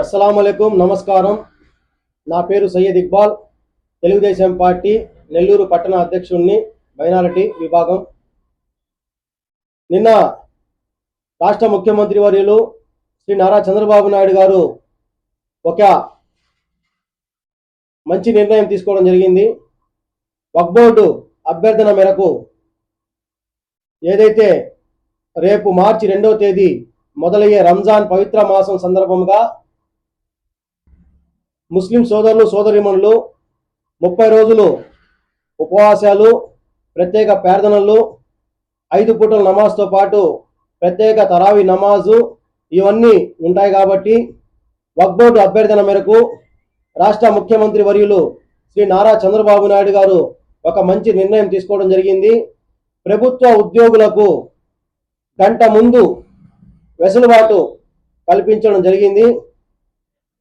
అస్సలాముఅలైకుం నమస్కారం। నా పేరు సయ్యద్ ఇక్బాల్, తెలుగుదేశం పార్టీ నెల్లూరు పట్టణ అధ్యక్షుడిని, మైనారిటీ విభాగం। నిన్న రాష్ట్ర ముఖ్యమంత్రి వర్యులు శ్రీ నారా చంద్రబాబు నాయుడు గారు ఒక మంచి నిర్ణయం తీసుకోవడం జరిగింది। వక్ఫ్ బోర్డు అభ్యర్థన మేరకు ఏదైతే రేపు మార్చి 2వ తేదీ మొదలయ్యే రంజాన్ పవిత్ర మాసం సందర్భంగా ముస్లిం సోదరులు సోదరీమణులు 30 రోజులు ఉపవాసాలు, ప్రత్యేక ప్రార్థనలు, 5 పూటల నమాజ్తో పాటు ప్రత్యేక తరావీ నమాజు ఇవన్నీ ఉంటాయి కాబట్టి వక్ఫ్ బోర్డు అభ్యర్థన మేరకు రాష్ట్ర ముఖ్యమంత్రి వర్యులు శ్రీ నారా చంద్రబాబు నాయుడు గారు ఒక మంచి నిర్ణయం తీసుకోవడం జరిగింది। ప్రభుత్వ ఉద్యోగులకు గంట ముందు వెసులుబాటు కల్పించడం జరిగింది।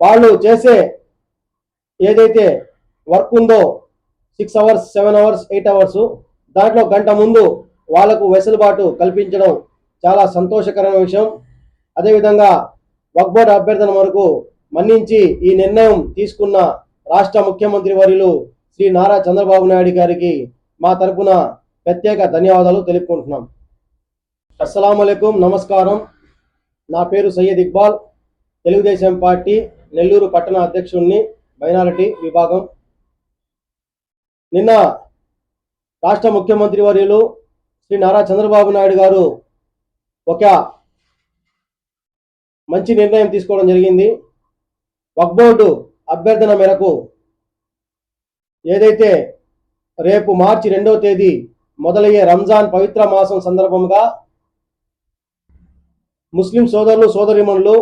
వాళ్ళు చేసే ఏదైతే వర్క్ ఉందో 6 అవర్స్ 7 అవర్స్ 8 అవర్స్ దాంట్లో గంట ముందు వాళ్ళకు వెసులుబాటు కల్పించడం చాలా సంతోషకరమైన విషయం। అదేవిధంగా వక్ఫ్ బోర్డు అభ్యర్థన వరకు మన్నించి ఈ నిర్ణయం తీసుకున్న రాష్ట్ర ముఖ్యమంత్రి వర్యులు శ్రీ నారా చంద్రబాబు నాయుడు గారికి మా తరపున ప్రత్యేక ధన్యవాదాలు తెలుపుకుంటున్నాం। అస్సలాముఅలైకుం నమస్కారం। నా పేరు సయ్యద్ ఇక్బాల్, తెలుగుదేశం పార్టీ నెల్లూరు పట్టణ అధ్యక్షుడిని, మైనారిటీ విభాగం। నిన్న రాష్ట్ర ముఖ్యమంత్రి వర్యులు శ్రీ నారా చంద్రబాబు నాయుడు గారు ఒక మంచి నిర్ణయం తీసుకోవడం జరిగింది। వక్ఫ్ బోర్డు అభ్యర్థన మేరకు ఏదైతే రేపు మార్చి 2వ తేదీ మొదలయ్యే రంజాన్ పవిత్ర మాసం సందర్భంగా ముస్లిం సోదరులు సోదరీమణులు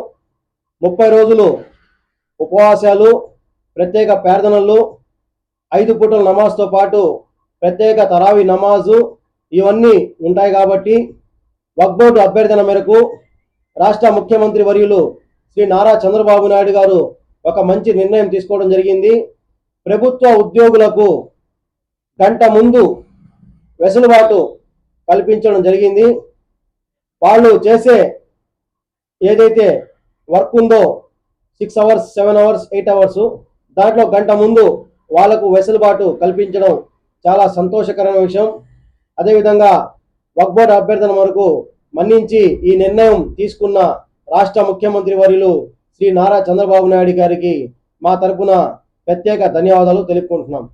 30 రోజులు ఉపవాసాలు, ప్రత్యేక ప్రార్థనలు, 5 పూటల నమాజ్తో పాటు ప్రత్యేక తరావీ నమాజు ఇవన్నీ ఉంటాయి కాబట్టి వక్ఫ్ బోర్డు అభ్యర్థన మేరకు రాష్ట్ర ముఖ్యమంత్రి వర్యులు శ్రీ నారా చంద్రబాబు నాయుడు గారు ఒక మంచి నిర్ణయం తీసుకోవడం జరిగింది। ప్రభుత్వ ఉద్యోగులకు గంట ముందు వెసులుబాటు కల్పించడం జరిగింది। వాళ్ళు చేసే ఏదైతే వర్క్ ఉందో 6 అవర్స్ 7 అవర్స్ 8 అవర్స్ దాంట్లో గంట ముందు వాళ్ళకు వెసులుబాటు కల్పించడం చాలా సంతోషకరమైన విషయం। అదేవిధంగా వక్ఫ్ బోర్డు అభ్యర్థన వరకు మన్నించి ఈ నిర్ణయం తీసుకున్న రాష్ట్ర ముఖ్యమంత్రి వర్యులు శ్రీ నారా చంద్రబాబు నాయుడు గారికి మా తరపున ప్రత్యేక ధన్యవాదాలు తెలుపుకుంటున్నాం।